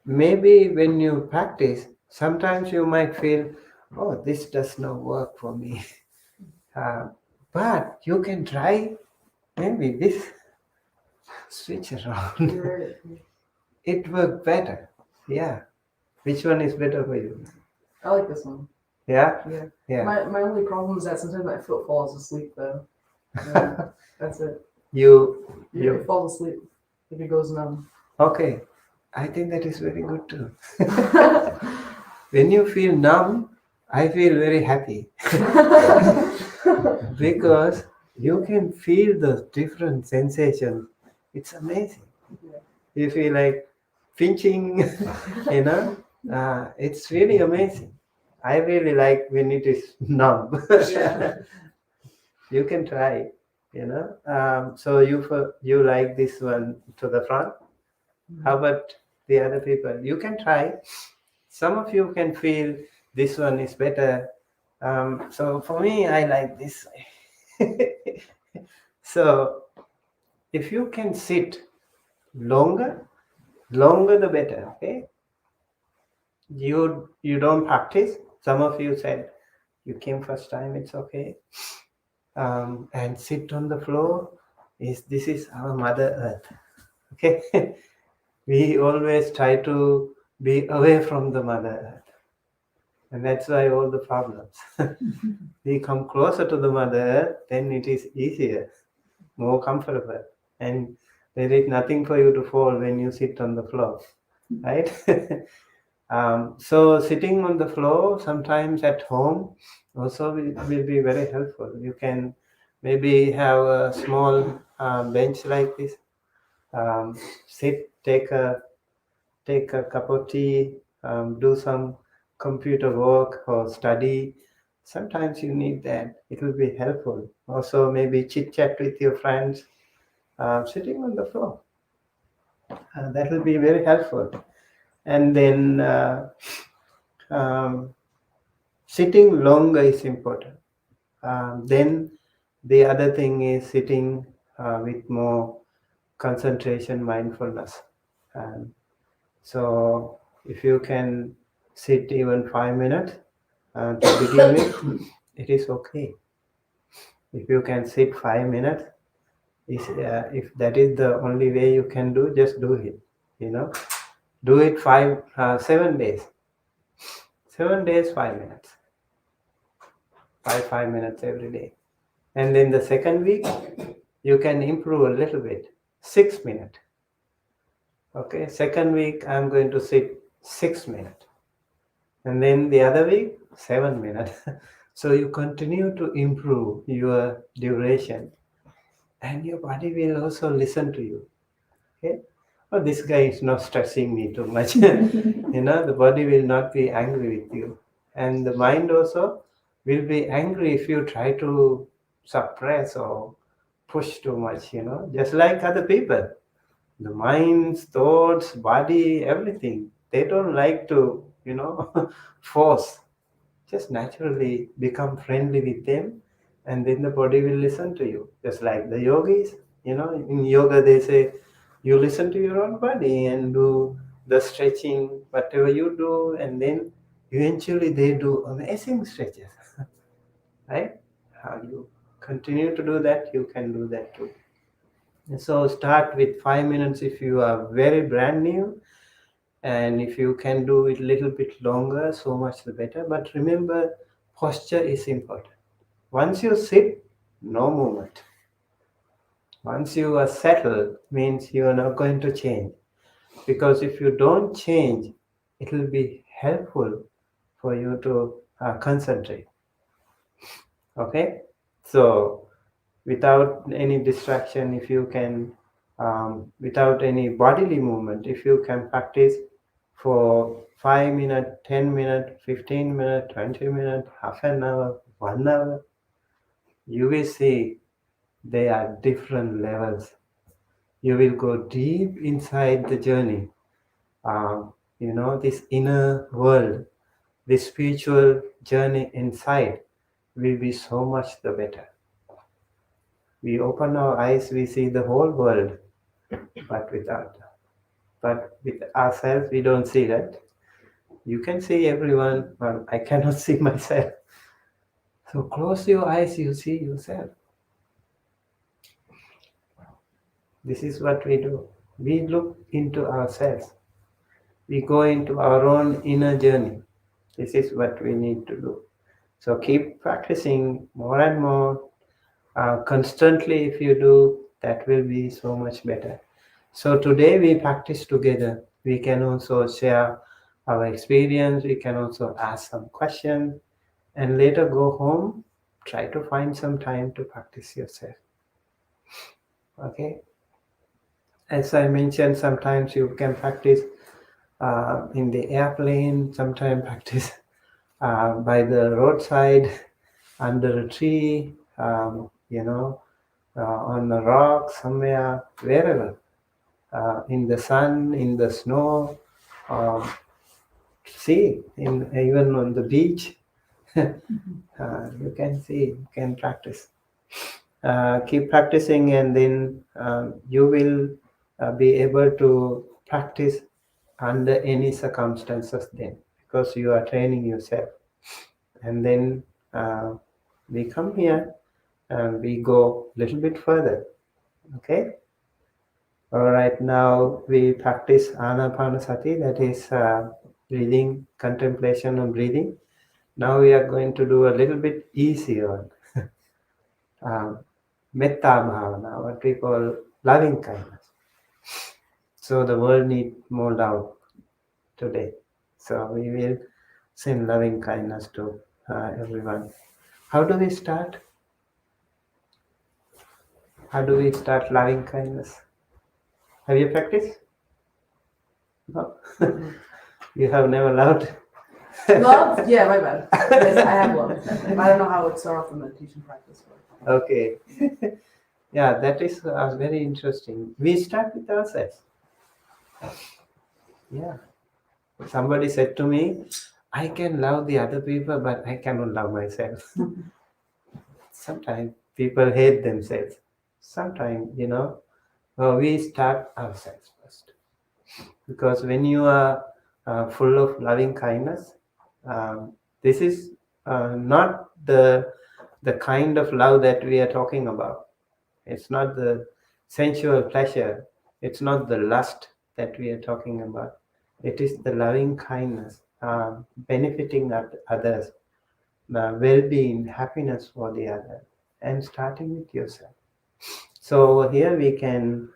maybe when you practice, sometimes you might feel, oh, this does not work for me. But you can try maybe this, switch around. You're- It worked better. Yeah. Which one is better for you? I like this one. Yeah? Yeah. Yeah. My only problem is that sometimes my foot falls asleep though. Yeah, that's it. You, It falls asleep if it goes numb. okay. I think that is very good too. When you feel numb, I feel very happy because you can feel the different sensations. It's amazing. You feel like pinching, you know, it's really amazing. I really like when it is numb. Yeah. You can try, you know. So you like this one to the front. How about the other people? You can try. Some of you can feel this one is better. So for me, I like this way. So if you can sit longer the better. Okay. You don't practice. Some of you said you came first time. It's okay. And sit on the floor. This is our Mother Earth. Okay. We always try to be away from the Mother Earth. And that's why all the problems. We come closer to the Mother Earth, then it is easier, more comfortable. And there is nothing for you to fall when you sit on the floor, right? So sitting on the floor, sometimes at home, also will be very helpful. You can maybe have a small bench like this. Sit, take a cup of tea, do some computer work or study. Sometimes you need that. It will be helpful. Also, maybe chit chat with your friends, sitting on the floor. That will be very helpful. And then sitting longer is important. Then the other thing is sitting with more concentration, mindfulness. So if you can sit even 5 minutes to begin with, it is okay. If you can sit 5 minutes, if that is the only way you can do, just do it. You know, do it 7 days. 7 days, 5 minutes. 5 minutes every day. And then the second week, you can improve a little bit. 6 minutes. Okay, second week I'm going to sit 6 minutes. And then the other week, 7 minutes. So you continue to improve your duration. And your body will also listen to you. Okay? Oh, this guy is not stressing me too much. You know, the body will not be angry with you. And the mind also will be angry if you try to suppress or push too much, you know, just like other people. The minds, thoughts, body, everything. They don't like to, force. Just naturally become friendly with them, and then the body will listen to you. Just like the yogis, in yoga they say, you listen to your own body and do the stretching, whatever you do, and then eventually they do amazing stretches, right? How you continue to do that, you can do that too. So start with 5 minutes if you are very brand new, and if you can do it a little bit longer, so much the better. But remember, posture is important. Once you sit, no movement. Once you are settled, means you are not going to change. Because if you don't change, it will be helpful for you to concentrate. Okay? So without any distraction, if you can, without any bodily movement, if you can practice for 5 minutes, 10 minutes, 15 minutes, 20 minutes, half an hour, 1 hour, you will see they are different levels. You will go deep inside the journey. This inner world, this spiritual journey inside will be so much the better. We open our eyes, we see the whole world, but with ourselves, we don't see that. You can see everyone, but I cannot see myself. So close your eyes, you see yourself. This is what we do. We look into ourselves. We go into our own inner journey. This is what we need to do. So keep practicing more and more. Constantly, if you do, that will be so much better. So today we practice together. We can also share our experience. We can also ask some questions, and later go home. Try to find some time to practice yourself. Okay. As I mentioned, sometimes you can practice in the airplane. Sometimes practice by the roadside, under a tree. On a rock somewhere, wherever. In the sun, in the snow, even on the beach, you can see, you can practice. Keep practicing, and then you will be able to practice under any circumstances then, because you are training yourself. And then we come here and we go a little bit further. Okay. All right, now we practice Anapanasati, that is breathing, contemplation on breathing. Now we are going to do a little bit easier Metta Bhavana, what we call loving kindness. So the world needs more love today. So we will send loving kindness to everyone. How do we start? How do we start loving kindness? Have you practiced? No? You have never loved? Love? Yeah, my bad. Yes, I have loved. I don't know how it started off the meditation practice. But... Okay. Yeah, that is very interesting. We start with ourselves. Yeah. Somebody said to me, I can love the other people, but I cannot love myself. Sometimes people hate themselves. Sometimes, we start ourselves first. Because when you are full of loving kindness, this is not the kind of love that we are talking about. It's not the sensual pleasure. It's not the lust that we are talking about. It is the loving kindness, benefiting others, the well-being, happiness for the other, and starting with yourself. So here we can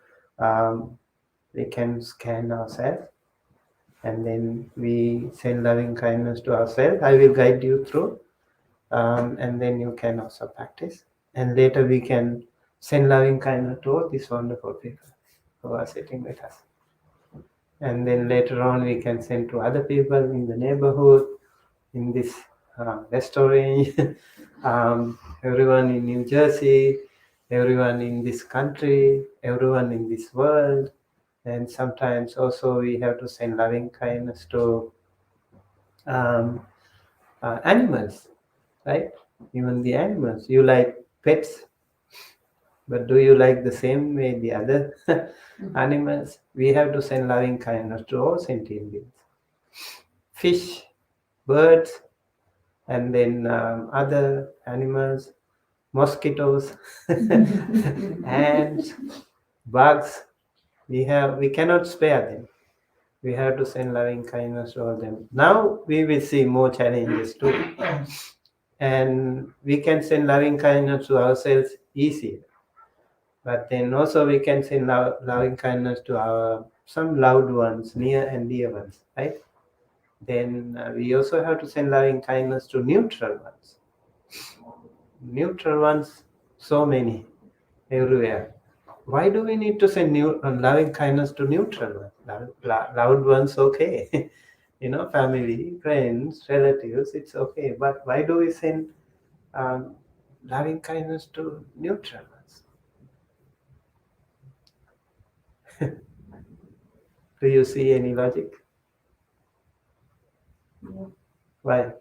scan ourselves, and then we send loving kindness to ourselves. I will guide you through, and then you can also practice. And later we can send loving kindness to all these wonderful people who are sitting with us. And then later on we can send to other people in the neighborhood, in this restaurant, everyone in New Jersey, everyone in this country, everyone in this world, And sometimes also we have to send loving kindness to animals, right? Even the animals. You like pets, but do you like the same way the other animals? We have to send loving kindness to all sentient beings. Fish, birds, and then other animals, mosquitoes, ants, bugs. We cannot spare them. We have to send loving kindness to all them. Now we will see more challenges too. And we can send loving kindness to ourselves easier. But then also we can send loving kindness to our some loved ones, near and dear ones, right? Then we also have to send loving kindness to neutral ones. Neutral ones, so many, everywhere. Why do we need to send loving kindness to neutral ones? Loved ones, okay. Family, friends, relatives, it's okay. But why do we send loving kindness to neutral ones? Do you see any logic? Yeah. Why?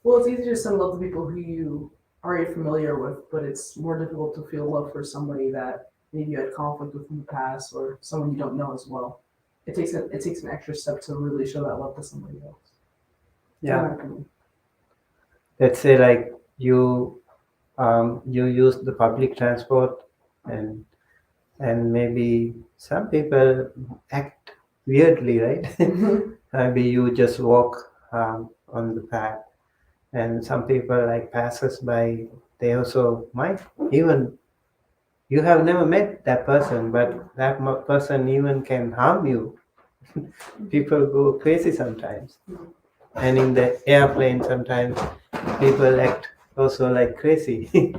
Well, it's easier to send love to people who you are already familiar with, but it's more difficult to feel love for somebody that maybe you had conflict with in the past or someone you don't know as well. It takes an extra step to really show that love to somebody else. Yeah. In my opinion. Let's say like you use the public transport and maybe some people act weirdly, right? Maybe you just walk on the path, and some people like passes by, they also might even, you have never met that person, but that person even can harm you. People go crazy sometimes, and in the airplane sometimes people act also like crazy.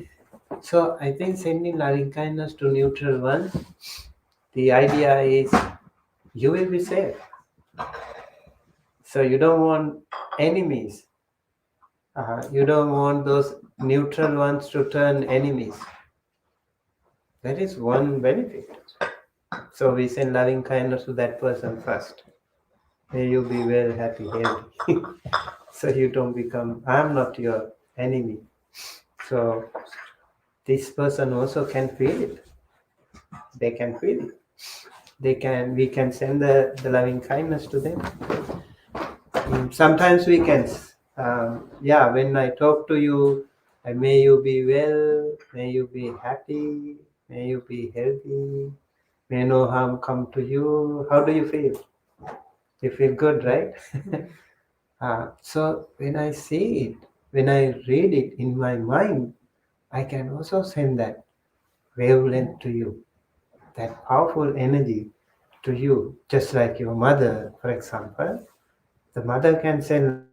So I think sending loving kindness to neutral ones, the idea is you will be safe. So you don't want enemies. You don't want those neutral ones to turn enemies. That is one benefit. So we send loving kindness to that person first. May you be well, happy, healthy. So you don't become, I'm not your enemy. So this person also can feel it. They can feel it. We can send the loving kindness to them. Sometimes we can, when I talk to you, may you be well, may you be happy, may you be healthy, may no harm come to you. How do you feel? You feel good, right? So when I see it, when I read it in my mind, I can also send that wavelength to you, that powerful energy to you, just like your mother, for example. The mother can send